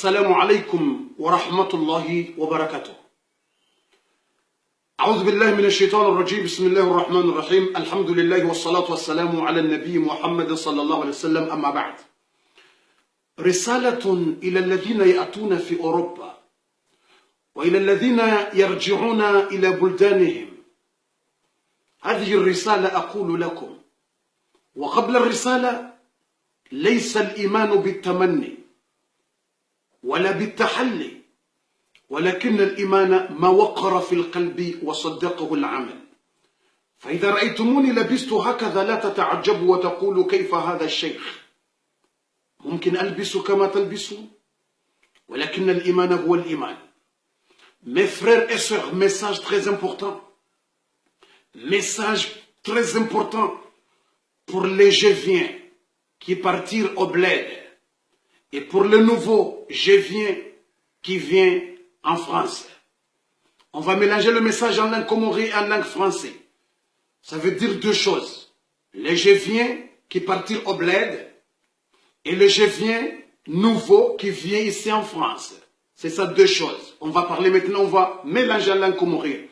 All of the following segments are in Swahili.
السلام عليكم ورحمة الله وبركاته. أعوذ بالله من الشيطان الرجيم. بسم الله الرحمن الرحيم. الحمد لله والصلاة والسلام على النبي محمد صلى الله عليه وسلم. أما بعد، رسالة إلى الذين يأتون في أوروبا وإلى الذين يرجعون إلى بلدانهم. هذه الرسالة أقول لكم، وقبل الرسالة، ليس الإيمان بالتمني ولا بالتحلي، ولكن الإيمان ما وقر في القلب وصدقه العمل. فإذا رأيتموني لبست هكذا لا تتعجبوا وتقولوا كيف هذا الشيخ. ممكن ألبس كما تلبسون، ولكن الإيمان هو الإيمان. Mes frères et sœurs, message très important. Message très important pour les Géviens qui partirent au bled et pour le nouveau Gévien qui vient en France. On va mélanger le message en langue comorée et en langue française. Ça veut dire deux choses. Les Géviens qui partirent au bled et le Gévien nouveau qui vient ici en France. C'est ça deux choses. On va parler maintenant, on va mélanger en langue comorée.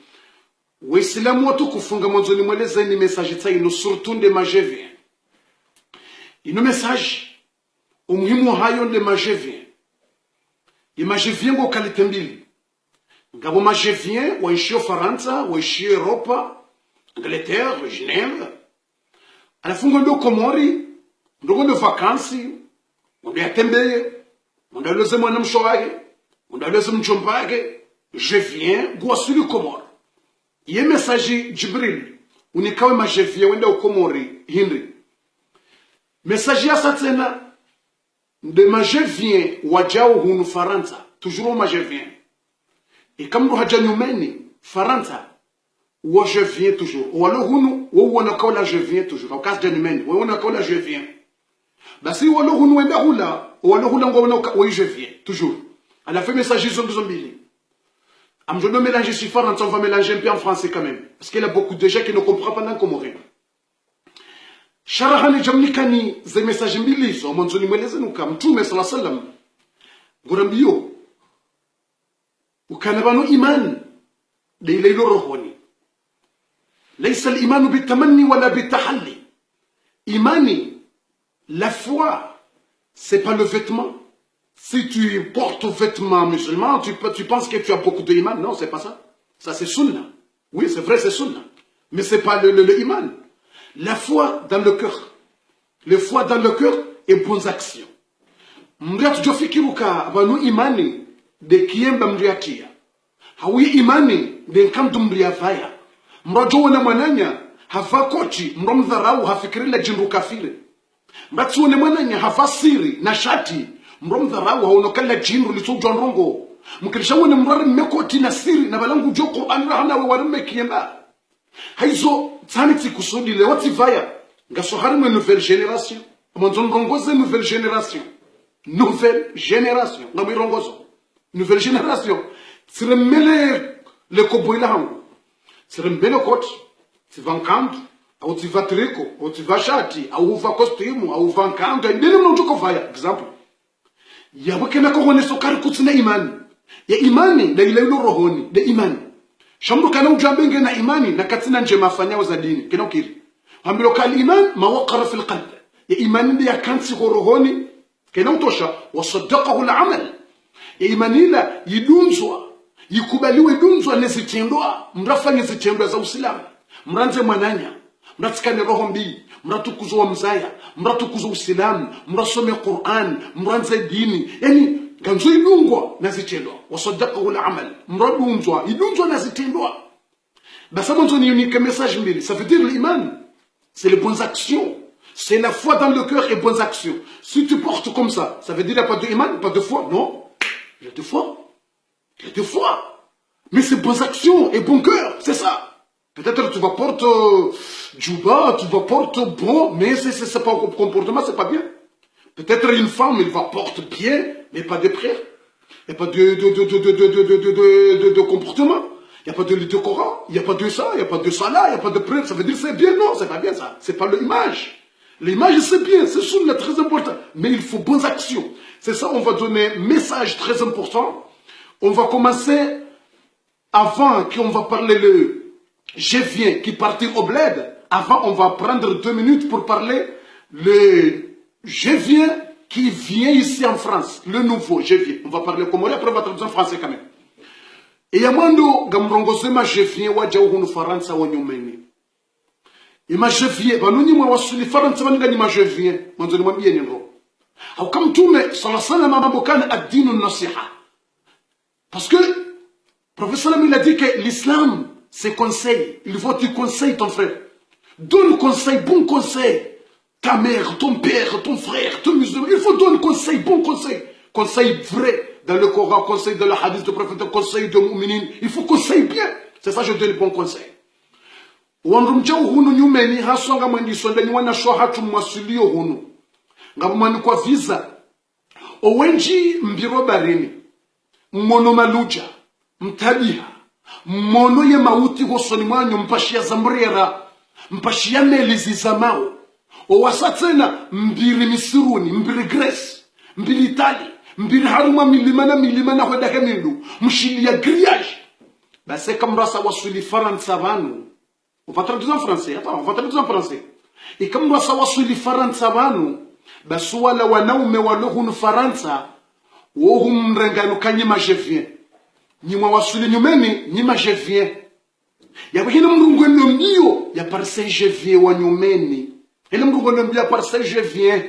Waislamu watu kufunga mwanzoni mweleza ni message tsaino surtout de Magevien. Ino message umuhimu hayo de Magevien. Imagevien ngo kalite mbili. Ngabo Magevien waishio Faransa, waishio Europa, Angleterre, Genève. Anafunga ndo Komori, ndo vakansi, ndo yatembeye, ndo loze mwana msho wake, ndo loze mchomba wake. Je viens gwasuli Komori. Iye message Jibril unikawe Magevien wenda ukomori Henry. Message ya satena de Magevien wajao hunu Faransa, toujours Magevien. Et comme nous haja nyumeni Faransa, wa je viens toujours. Walo hunu wo wanakawa la je viens toujours. Au cas de nyumeni, wo wanakawa la je viens. Basi walo hunu wenda hula, walo hula ngo je viens toujours. À la fin message zombili. Je ne mélange si Faransa, on va mélanger un peu en français quand même. Parce qu'il y a beaucoup de gens qui ne comprennent pas dans comorien. Sharahani jamnikani ze message mbili zo mwanzoni mweleze nuka Mtume sallallahu alayhi wasallam ngurambio ukanabano iman de ile rohoni. Laysa al-iman bitamanni wala bitahalli. Imani, la foi, c'est pas le vêtement. Si tu portes vêtements musulmans, tu penses que tu as beaucoup de iman. Non, c'est pas ça. Ça, c'est sunna. Oui, c'est vrai, c'est sunna. Mais c'est pas le iman. La foi dans le cœur. La foi dans le cœur et bonnes actions. Mriat jofikiruka banu imani de kiemba mriatia. Hawi imani de nkamtu mriavaya. Mrojo wana mwananya hafa kochi mromdharau hafikiri la jinru kafiri. Mratu wana mwananya hafa siri na shati mromdharau haonokala jinru lisujwa rongo. Mkirisha wana mrari mmekoti na siri na balangu joko anrahana wa warume kiemba. Haizo tsaniti kusudi le wativaya ngasohari mwe nouvelle génération. Mwanzon rongoze nouvelle génération. Nouvelle génération. Ngami rongozo. Nouvelle génération. Siremele le koboila hangu. Sirembele kochi. Tiva nkandu. Au tiva triko. Au tiva shati. Au uva kostimu. Au uva nkandu. Ndele mnonjuko vaya. Example. Yabake na kohone sokari kutsina imani. Ya imani na ile rohoni. De imani. Shamru kana ujambenge na imani na katina nje mafanyao za dini. Kena ukiri. Hambilo kali iman mawaqara fil qalb. Ya imani ndi ya kansi rohoni. Kena utosha. Wasaddaqahu al-amal. Ya imani la yidunzwa. Yikubaliwe dunzwa nezitendwa. Mrafanye zitendwa za Uislamu. Mranze mwananya. Mratikane roho mbii. Mratukuzo wa mzaya. Mratukuzo Uislamu. Mrasome Qur'an. Mranze dini. Yani kanzo idungwa nazitendwa. Wasaddaqahu al-amal. Mradunzwa idunzwa nazitendwa. Basa mwanzo ni unique message mbili. Ça veut dire l'iman, c'est les bonnes actions. C'est la foi dans le cœur et bonnes actions. Si tu portes comme ça veut dire qu'il n'y a pas de iman, pas de foi. Non. Il y a de foi. Il y a de foi. Mais c'est bonnes actions et bon cœur. C'est ça. Peut-être tu vas porter djouba, tu vas porter bon, mais c'est pas un comportement, c'est pas bien. Peut-être une femme, elle va porter bien, mais pas de prière. Il n'y a pas de comportement. Il n'y a pas de Coran. Il n'y a pas de ça. Il n'y a pas de salat. Il n'y a pas de prière. Ça veut dire c'est bien. Non, c'est pas bien ça. C'est pas l'image. L'image, c'est bien. C'est sunna, très important. Mais il faut bonnes actions. C'est ça, on va donner un message très important. On va commencer avant qu'on va parler le je viens qui partit au bled. Avant, on va prendre 2 minutes pour parler le je viens qui vient ici en France. Le nouveau, je viens. On va parler comme après on va traduire en français quand même. Et yamando gamrongosema je viens waja hunu Faransa wanyumeni. Ima je viens, banuni mwa wasuli Faransa wanigani ma je viens. Mwanzo ni mwambie ningo. Au kama Mtume sallallahu alayhi mambo kana ad-dinu nasiha. Parce que professeur il a dit que l'islam c'est conseil. Il faut que tu conseilles ton frère. Donne conseil, bon conseil. Ta mère, ton père, ton frère, ton musulman. Il faut donner conseil, bon conseil. Conseil vrai dans le Coran, conseil de la hadith du prophète, conseil de mu'minin. Il faut conseiller bien. C'est ça je donne le bon conseil. Wanrumja hunu nyumeni hasonga mwendiso ndani wana shohatu mwasulio hunu. Ngabumani kwa visa. Owenji mbiro barini. Mmono maluja. Mtabiha. Mmono ye mauti hosoni mwanyo mpashia zambrera. Mpashia melizi zamao. Owasatena mbiri misiruni, mbiri Greece, mbiri Italie, mbiri haruma milimana hodake mindu. Mshili ya grillage. Ben c'est comme ça wasuli Faransa vanu. On va traduire en français. Attends, on va traduire en français. Et comme ça wasuli Faransa vanu. Ben soit la wanaume walohunu Faransa. Wohum mrengano kanyima je viens. Nyima wasuli nyumeni, nyima je viens. Ya wahina mrungu mbio. Ya parse je viens wa nyumeni. Ele mrungu mbio parse je viens.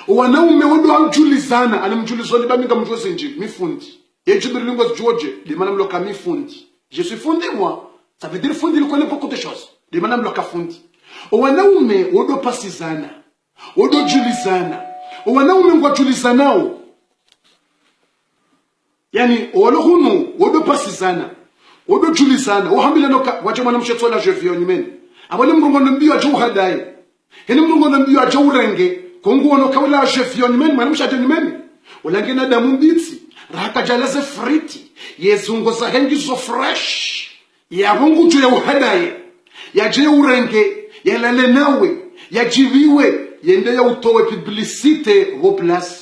Wanaume wodo amjulizana. Alimjulizoni ba minga mjose nji. Mifundi. Ye jibiri lingos George. Di manam loka mifundi. Je suis fondé moi. Ça veut dire fondé, il connaît beaucoup de choses. Di manam loka fundi. Wanaume wodo pasizana. Wodo julizana. Wanaume ngwa julizanao. Yani walohunu wodo pasizana. Wodo julizana. Wahambila noka waje mwana mshetsola je viens nyimeni. Abone mrungu mbio ajo hadai. Hene mrungu mbio ajo urenge. Kongo wono kawela je viens nyimeni mwana mshaje nyimeni. Walangena damu mbitsi. Raka jalaze friti. Yezungo za hengi zo fresh. Ya mungu juu ya uhadaye. Ya je urenge. Ya lale nawe. Ya jiviwe. Yende ya utowe publicite vo place.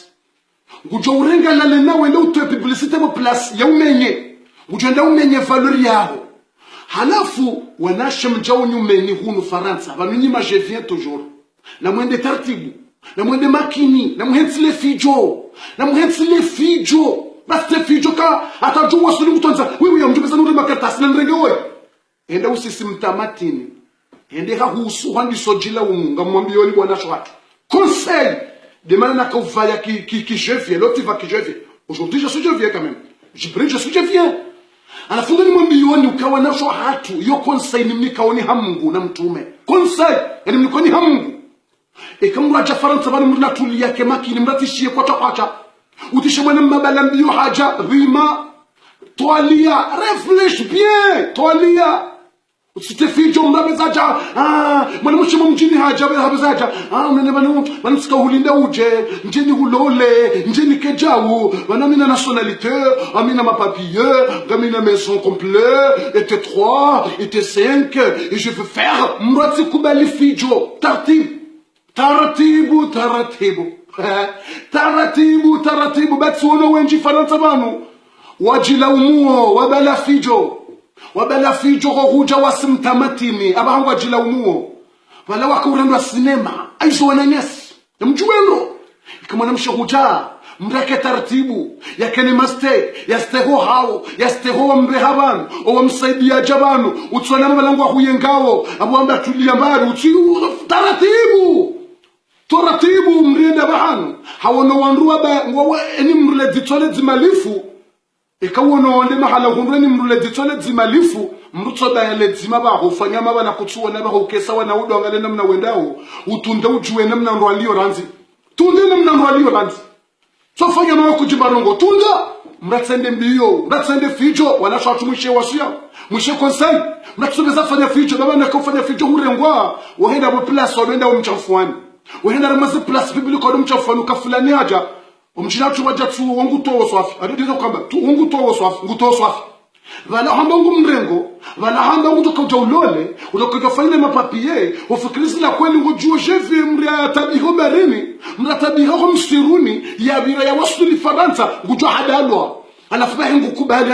Ngujo urenga lale nawe nde utowe publicite vo place. Ya umenye. Ngujo nda umenye valori yaho. Halafu wanashe mjao nyumeni hunu Faransa. Vanunyima je viens toujours. Na mwende tartibu. Na mwende makini. Na muhensile fijo. Na muhensile fijo. Basta fijo ka atajua wasuli mtonza. Wewe ya mjumbe sanuri makatasi na nrenge oe. Enda usisi mtamatini. Ende husu handi sojila umunga mwambie oli wanasho hatu. Conseil. Demande na kauvaya qui je viens. L'autre va qui je viens. Aujourd'hui je suis je viens quand même. Je suis je viens. Alafunga ni mwambioni ukawa nasho hatu. Yo conseil ni mnikaoni hamungu na mtume. Conseil. Yani mnikoni hamungu. Kama mraja Faransa bali mruna tuli yake makini mratishie kwa tapacha. Utishe mwana mbala mbio haja. Rima. Toalia. Réfléchis bien. Toalia. Usite fijo mrabezaja. Mwana mshimu mjini haja. Habezaja. Mwana hulinda uje. Njeni hulole. Njeni kejau. Mwana mina nationalité. Amina ma papier. Gamina maison complet. Et t'es 3. Et t'es 5. Et je veux faire. Mrati kubali fijo. Taratibu. Taratibu. Batsuono wenji Faransa banu. Wajila umuo. Wabala fijo huja wasimtamatini. Abahangu wajila umuo. Wala wakurandwa sinema. Aizo wananyasi. Mjuelo. Kama namsha huja. Mreke taratibu. Yakene maste. Yasteho hao. Yasteho mrehaban. Owa msaidia jabanu. Utsuana mabalangu wa huyengao. Abuamba tulia mbari. Taratibu mrenda bahanu. Hawono wanruwa ba. Eni mrule ditole zimalifu. Ikawono wande mahala hunreni mrule ditole zimalifu. Mrutso da yale zima ba hufanya maba na kutsuwa na ba hukesa wana udo angale namna wendao. Utunde ujuwe namna nrwalio ranzi. Tunde namna nrwalio ranzi. So fanya mawa kujibarongo. Tunda. Mratsende mbiyo. Mratsende fijo. Wanasho watu mwishe wasuya. Mwishe konsai. Mratsobeza fanya fijo. Daba na kufanya fijo hurengwa. Wahenda waplasi wabenda umchafuani. Wahenda ramazi plasi bibliko wadu mchafuani. Ukafulani haja. Umchina tu wajatu wangu towo swafi. Adodizo kwamba tu wangu towo swafi. Ngu towo swafi. Vala handangu mrengo, vala handangu toka ulole, utoka fanya mapapier, ufikirizi la kweli ngojua jefi mria tabiho barini, mria tabiho msiruni, ya bira ya wasuli Faransa, ngojua hadalwa. Alafu bahi ngukubali,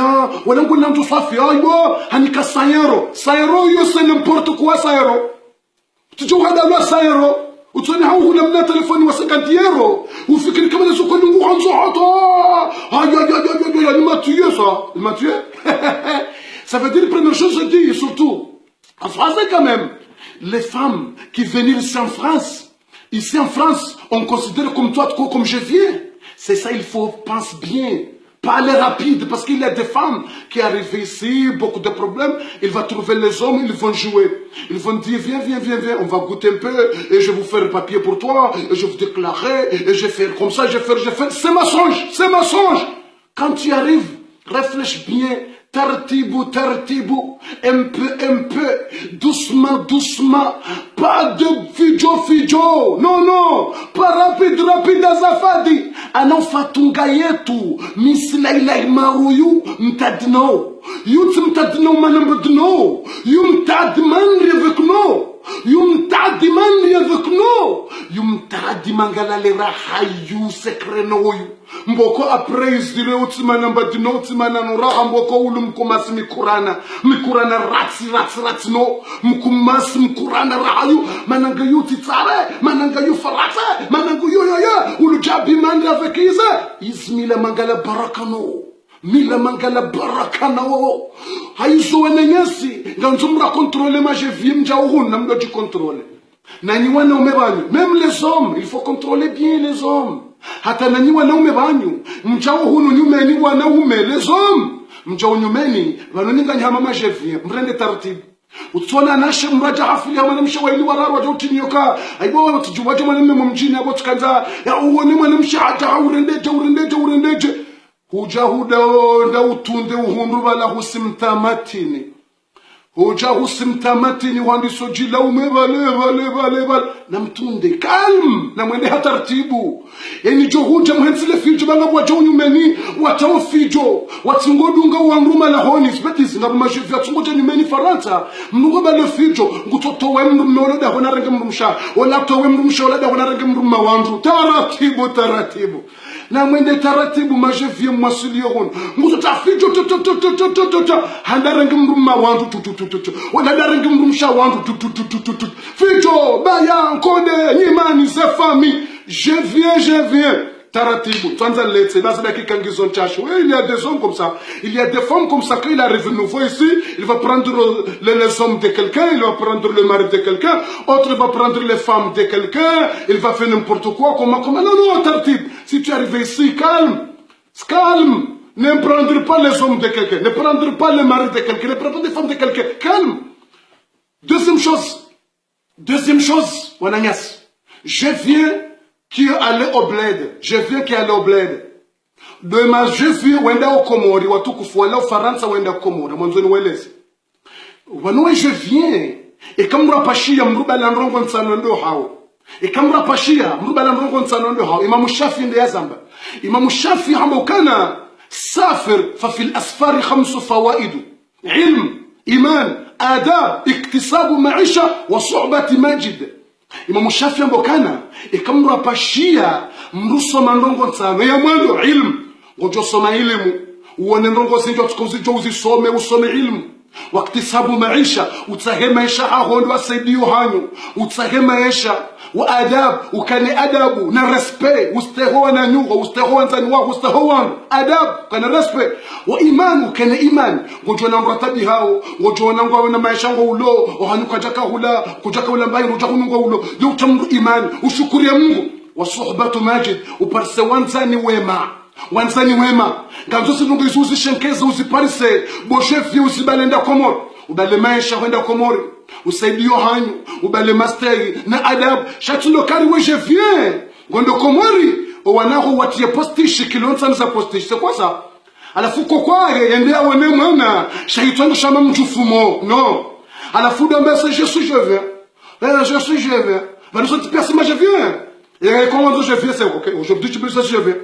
wala nguna mtu safi, ayo, hanika sayero yo c'est n'importe quoi sayero. Tujua hadalwa sayero. Utoni hao huna mna telefoni wa 50 euro. Ufikiri kama ni soko nungu hanzo hata. Il m'a tué ça. Il m'a tué. Ça veut dire, première chose, je dis, surtout, en français quand même, les femmes qui viennent ici en France, on considère comme toi, comme je viens. C'est ça, il faut penser bien. Pas aller rapide, parce qu'il y a des femmes qui arrivent ici, beaucoup de problèmes, il va trouver les hommes, ils vont jouer. Ils vont dire, viens, on va goûter un peu, et je vais vous faire un papier pour toi, et je vais vous déclarer, et je vais faire comme ça, je vais faire. C'est mensonge. Quand tu arrives, réfléchis bien, tartibu, un peu, doucement, pas de fijo, non, pas rapide azafadi, anon fatunga yetu, mislailai maruyu, mtadno, yut mtadno manambadno, yumtadman revekno, yumtadimangala le rahayu sekrenoyu. Mboko après isdire utsimana mbadino utsimana nuraha mboko ulum kumasi mikurana ratsi no mkumasi mikurana rahayu mananga yuti tsare mananga yu farata mananga yo ulujabi mandi avekiza ismila mangala barakano haizo wenenyesi nganzumra contrôler ma je vim jawhun namdo tu contrôler nani wana umebanyu même les hommes il faut contrôler bien les hommes. Hata nanyi wanaume banyu mchao hunu nyumeni wanaume les hommes mchao nyumeni wanoninga nyama majevia mrende taratibu utona nashe mraja hafili ya mwanamsha waili wararu waja utinioka aibo watujuwaja mwaname mumjini abo tukanza ya uwani mwanamsha hata urendeje huja huda utunde uhundu wala husimtamatini hoja husimtamatini wandiso jila vale na mtunde calme na mwende hatartibu yani jo huja mhensile fijo banga wajo nyumeni watao fijo watingodunga wanguma la honi spetis na rumashivya tungoja nyumeni Faransa mnungo bale fijo ngutoto wemru molo da hona renge mrumsha wala to wemru msha wala da hona renge mrumma wandu taratibu na mwende taratibu majevia mwasilio hon ngutoto fijo handa renge mrumma wandu wala da renge mrumsha wandu fijo baya nkode nyimani ze famille je viens taratibu twanza letse basi dakika ngizon chasho. Il y a des hommes comme ça, il y a des femmes comme ça. Quand il arrive nouveau ici, il va prendre les hommes de quelqu'un, il va prendre le mari de quelqu'un, autre va prendre les femmes de quelqu'un, il va faire n'importe quoi, comment non tartibu. Si tu arrives ici calme, ne prendre pas les hommes de quelqu'un, ne prendre pas le mari de quelqu'un, ne prendre pas les femmes de quelqu'un, calme. Deuxième chose, Wananyas, je viens qui est allé au bled. Demain, je viens wenda au Komori, watukufu wala au Faransa wenda au Komori, mwanzoni welezi. Wanwe je viens, et comme rapashia mruba landrongo nsanondo hao. Et comme rapashia mruba landrongo nsanondo hao. Imam Shafi ndi yazamba. Imam Shafi hamokana safir, ففي الأسفار 5 فوائد. علم, إيمان, آداب, اكتساب معيشة, وصحبة ماجد. Imam Shafi ambokana ikamra pashia mrusoma ndongo nsano ya mwendo ilmu ngojo soma ilmu uone ndongo sinjo tukozijo uzisome usome ilmu waktisabu maisha utsahe maisha ahondo wasaidio hanyo utsahe maisha wa adab ukane adabu na respect ustehoa na nyugo ustehoa nzani wako ustehoa adab kana respect wa iman ukane iman ngojo na mratabi hao ngojo na ngwa na maisha ngo ulo ohanyuka jaka hula mbayi ngoja kunungo ulo yutamru iman ushukuri ya Mungu wa suhbatu majid uparse wanzani wema nganzo sinungo isuzi shenkeza uziparise boshefi usibalenda komori ubale maisha kwenda komori usaidio hanyu ubale masteri na adab shatulo kari we je viens ngondo komori wanaho watie postishi kilonza nza postishi c'est quoi ça alafu kokwaye yende awone mwana shaitwangu shama mjufumo non alafu dombe je viens va nous autres personnes je viens. Et comment je viens, c'est ok. Aujourd'hui, tu peux dire je viens.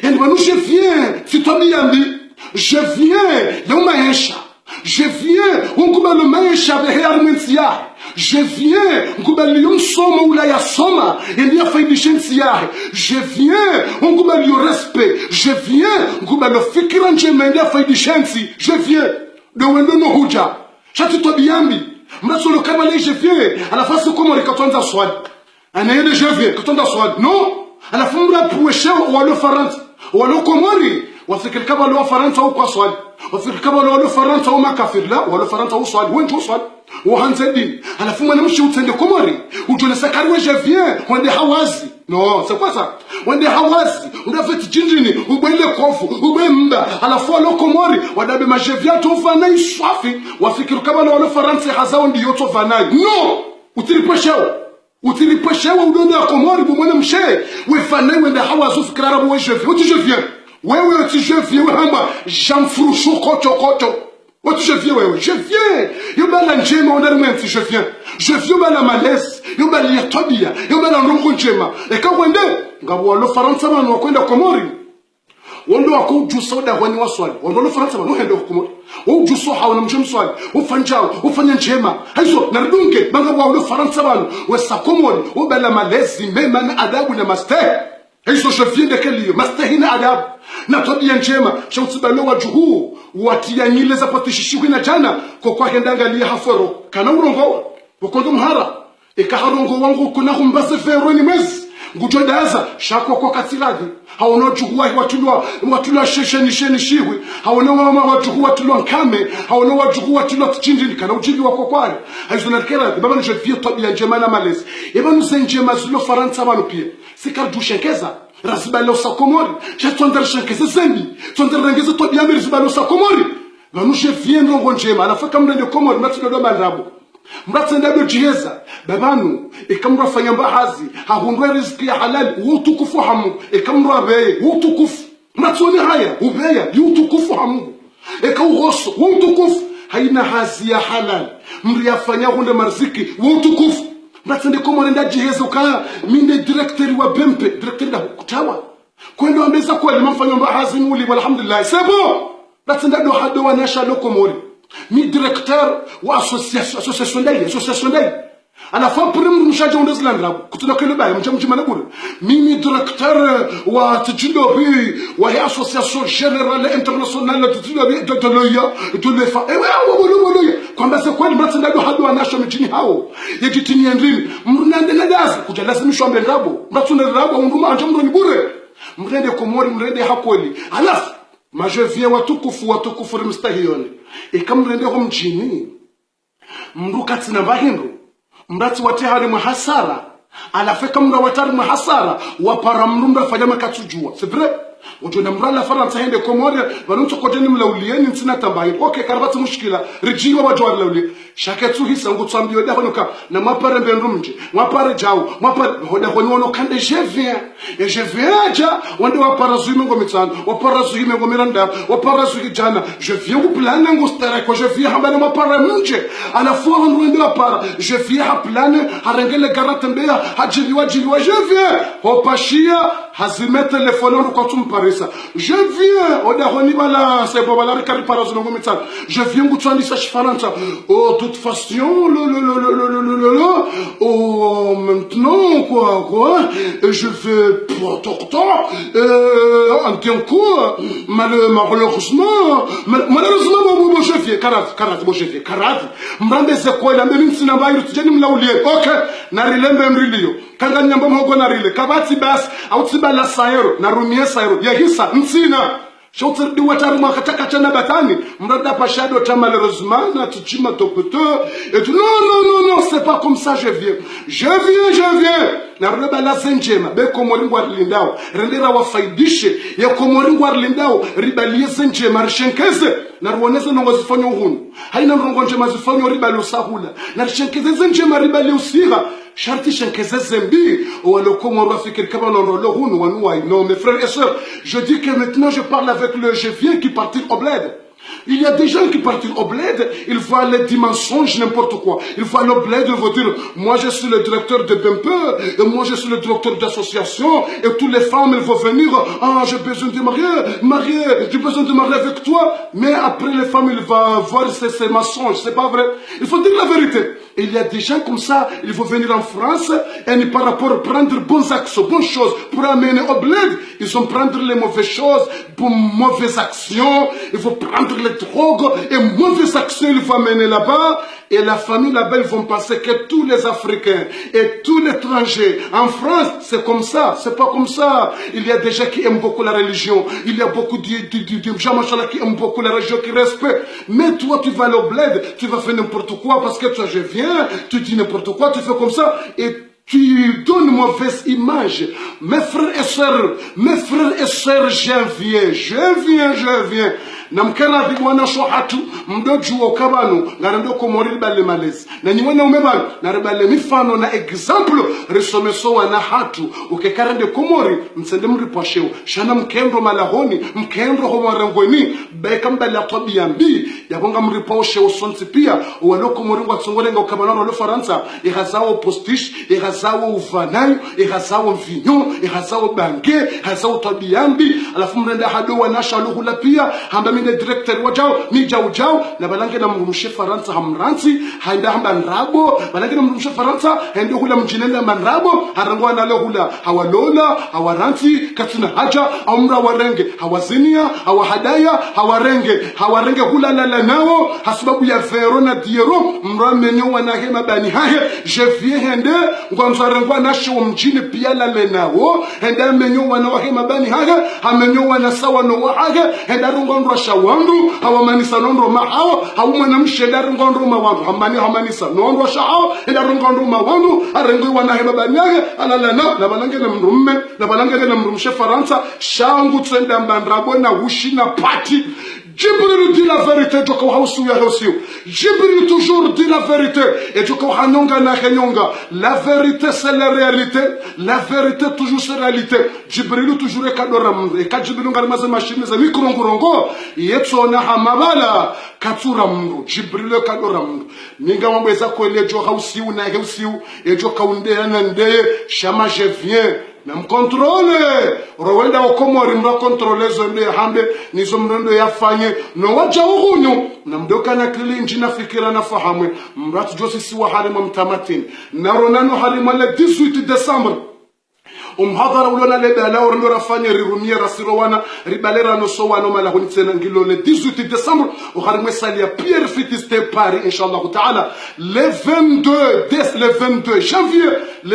Et nous, je viens. Si toi, Miyandi, je viens de maisha. Je viens, ngubalo maisha behermentia. Je viens, ngubalo soma ula ya soma, endia faidishentia. Je viens, ngubalo respect. Je viens, ngubalo fikiran endia faidishensi. Je viens, de wendo no huja. Chati to biambi. Mrasolo kamale je viens. À la face comme rikatonda swad. Anaye de je viens, katonda swad. Non, à la fin mra poueche ou alo farant. Ou alo komori. وفكر كبا لو فرنسا وقصوال وفكر كبا لو فرنسا وما كافر لا ولا فرنسا وصوال وين توصل وهنزدين انا فما نمشي وتسند كوماري وجونا سكر وجا فيان وندي حوازي نو سي كوا سا وندي حوازي ونفت جنجني وبين كوفو وبين على فوا لو كوماري ودا بما جفيا توفانا يصافي وفكر كبا لو فرنسا حزاون دي يوتو فانا نو وتري بشاو ودنا كوماري بمنا مشي وفانا وندي حوازو فكر عربي وجفي وتجفيان ouais, tu je viens, j'en frouchou, koto. Ouais, tu je viens, ouais, je viens. Yo bala njema, on a le même si je viens. Je viens bala malaise, yo bala yatobia, yo bala nrongo njema. Et quand on est, ngabo lo faransa man wakwenda komori. Wondo wako juso da wani waswali. Wondo lo faransa man wenda komori. Wo juso hawana mjemswali. Wo fanjao, wo fanya njema. Haizo, nardunke, ngabo lo faransa man, wo sa komori, wo bala malaise, mema na adabu na master. Hizo je viens de quel lieu? Mastahina adab. Na tabia njema. Shautibalo wa juhu. Watia nyile za patishishiwi na jana. Kwa hendanga liya haforo. Kana urongo. Wakondo mhara. Eka harongo wangu kuna humbaze fero ni mwezi. Ngujo daza. Shakwa kwa katiladi. Haono juhu watulwa sheni shiwi. Haono wajuhu watulwa nkame. Haono wajuhu watulwa tchinjini. Kana ujili wako kwari. Hizo narkera. Baba je viens tabia njema na malezi. Eba nuze njema zulo faransa banu pia. Sikar dushenkeza razibalo sa komori chatondar shenkeza zembi tondar rangeza to biamir razibalo sa komori vanu je viens rongo njema anafaka mrende komori matino do marabo mratenda do jiheza babanu ikamra fanyamba hazi hahundwa riziki ya halal utukufu hamu ikamra beye utukufu matsoni haya ubeya utukufu hamu ikaugoso utukufu haina hazi ya halal mriyafanya hunde marziki utukufu Mratende komori nda jihezo kaya minde directeur wa bempe directeur da kutawa kwenda ambeza kwa limamfanya mba hazini uli walhamdulillah c'est bon mratende do hado wa nasha lo komori mi directeur wa association dai ana fa prim mshaje ndo zlandrabu kutuna kele baye mjamjima na bure mimi directeur wa tijindo bi wa association générale internationale tijindo bi de loya de le fa wolo kwamba se kweli mratenda do hado wa nasha mjini hao yejitini ndrini mrunande na dazi kuja lazima shombe ndabo mratunda ndabo unduma anjamro ni bure mrende komori mrende hakoli alafu je viens watukufu mstahioni ikamrende ho mjini mrukati na bahindu mrati watehari muhasara alafeka mra watari muhasara wapara mrumba fanyama katujua c'est vrai ujuna mrala faransa hende komori vanunto kodeni mlaulieni ntina tambayi okay karabati mushkila rijiwa wajwar lauli shaketu hisa ngutsambio da honoka na mapare mbendumje mapare jawo mapare hoda hono kande je viens aja wande wapara zuime ngomitsana wapara zuime ngomiranda wapara zuime jana je viens ku plana ngostara ko je viens hambana mapare munje ala fo wande wapara je viens ha plana harengele garata mbeya hajiliwa je viens hopashia hazime telefono ko tumparisa je viens oda honi bala sebo bala rikari parazo ngomitsana je viens ngutsandisa shifaranta oh toute façon oh maintenant quoi je vais pourtant en tant que malheureusement bon je viens karat bon je viens karat mbambe se ko la mbemi sina mbayiru tujeni mlaulie okay narilembe mrilio kanga nyamba mhogo narile kabati bas autibala sayero na rumie sayero ya hisa nsina Chautir di watari mwakataka chana batani. Mrada pachado ta malheureusement na tchima topoto. Et tu non, c'est pas comme ça je viens. Je viens. Na reba la zenjema. Be komori ngwar lindao. Rendera wa faidishe. Ya komori ngwar lindao. Riba liye zenjema. Rishenkeze. Na ruoneze nongo zifanyo hunu. Haina nongo njema zifanyo riba lo sahula. Na rishenkeze zenjema riba liye usira. Sharti shenkeze zembi. Ou alo komoro fikir kaba nonro hunu wanuai. Non mes frères et sœurs. Je dis que maintenant je parle avec le je viens qui partit au bled. Il y a des gens qui partent au bled, ils voient les 10 mensonges, n'importe quoi. Ils voient le bled, ils vont dire, moi je suis le directeur de Bempe, et moi je suis le directeur d'association, et toutes les femmes, elles vont venir, ah, j'ai besoin de marier, j'ai besoin de marier avec toi. Mais après, les femmes, ils vont voir ces mensonges, c'est pas vrai. Il faut dire la vérité. Et il y a des gens comme ça, ils vont venir en France, et par rapport à prendre bonnes actions, bonnes choses, pour amener au bled, ils vont prendre les mauvaises choses, pour mauvaises actions, il faut prendre les drogues, et mauvaises actions, il faut amener là-bas, et la famille là-bas, ils vont penser que tous les Africains, et tous les étrangers, en France, c'est comme ça, c'est pas comme ça. Il y a des gens qui aiment beaucoup la religion, il y a beaucoup de gens, machallah, qui aiment beaucoup la religion, qui respectent, mais toi, tu vas aller au bled, tu vas faire n'importe quoi, parce que toi, je viens, tu dis n'importe quoi, tu fais comme ça, et tu donnes une mauvaise image. Mes frères et sœurs, je viens. Namkana bigwana shohatu mdoju wa kabano garando ko moril balle malezi na nyimwana umebano na rebale mifano na example resomeso wana hatu ukekarande komori msende mripasheo shana mkendo malahoni mkendo ho marangoni beka mbale atobia mbi yabonga mripashe usonti pia waloko moringo tsongolenga ukabano lo Faransa ihazao postiche ihazao uvanayo ihazao mvinyo ihazao bange ihazao tobia mbi alafu mrenda hado wanasha luhula pia hamba mine director wajao mi jao na balange na mrumshe Faransa hamransi haenda hamba nrabo balange na mrumshe Faransa hende hula mjinenda manrabo harangwa na hula hawalola hawaransi katina haja amra warenge hawazinia hawahadaya hawarenge hula lala nao hasababu ya verona diero mramenyo wanahema bani hahe je viens hende ngwanzarangwa na sho mjini pia lale nao hende menyo wanahema bani hahe hamenyo wanasawa no waage hende rungo shawandu hawamanisa nondo mahao hawumana mshedari ngondo mawandu hamanisa nondo shao hende ngondo mawandu arengwe wanahema bani hahe alalana na balange na mrumme na balange na mrumshe Faransa shangu tsenda mbandrabo na hushina party. Jibril dit la vérité, Jibril toujours dit la vérité. Et la vérité c'est la réalité. La vérité toujours c'est la réalité. Jibril toujours est kadoram. Et quand Jibril ngarmaze machine za mikrongorongo, yetsona hamabala katsuram. Jibril kadoram. Ninga mweza kwele jo hausiu na hausiu. Et jo kaunde anande shama je viens. Même contrôle, Rwanda au Comori mra contrôler zonde hambe ni zomrondo ya fanye no waja uhunyo namdoka na kili na fikira na fahamu mrat josi siwa halima mtamatin na ronano halima le 18 décembre umhadhara ulona leba la orndo rafanya rirumia rasirowana ribalera no sowano malahuni tsena ngilo le 18 décembre au harimwe salia Pierre Fitiste Paris inshallah taala le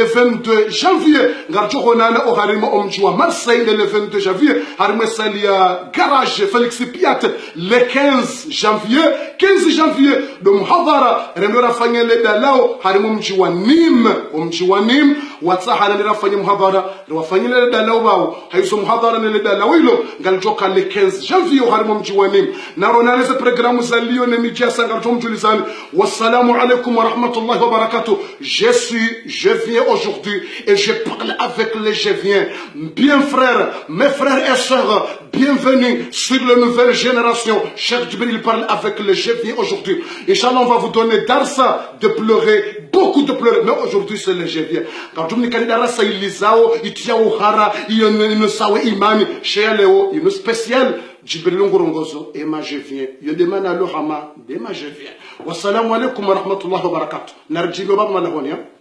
22 janvier ngarjo honana au harimo omjwa Marseille le 22 janvier harimwe salia garage Félix Piat le 15 janvier do muhadhara rendo rafanya le dalao harimo omjwa Nîmes watsahala le rafanya muhadhara wafanyile dalao bao haiso muhadhara nile dalao hilo ngaljoka le 15 janvier harimo mjiwanim na ronaleze programu za lio ne mijasa ngaljo mjulizani wassalamu alaikum wa rahmatullahi wa barakatuh. Je viens aujourd'hui et je parle avec les je viens. Bien frères, mes frères et sœurs, bienvenue sur la nouvelle génération. Cheikh Djibril parle avec les je viens aujourd'hui. Inch'Allah, on va vous donner darsa de pleurer, beaucoup de pleurer, mais aujourd'hui c'est le je viens. Quand je me dis darsa ilisao itia uhara ino sawe imani sheleo ino spécial Djibril ngorongozo ema je viens yo demana lo hama dema je viens. Wassalamu alaikum wa rahmatullahi wa barakatuh. Narjigo bab malahonia.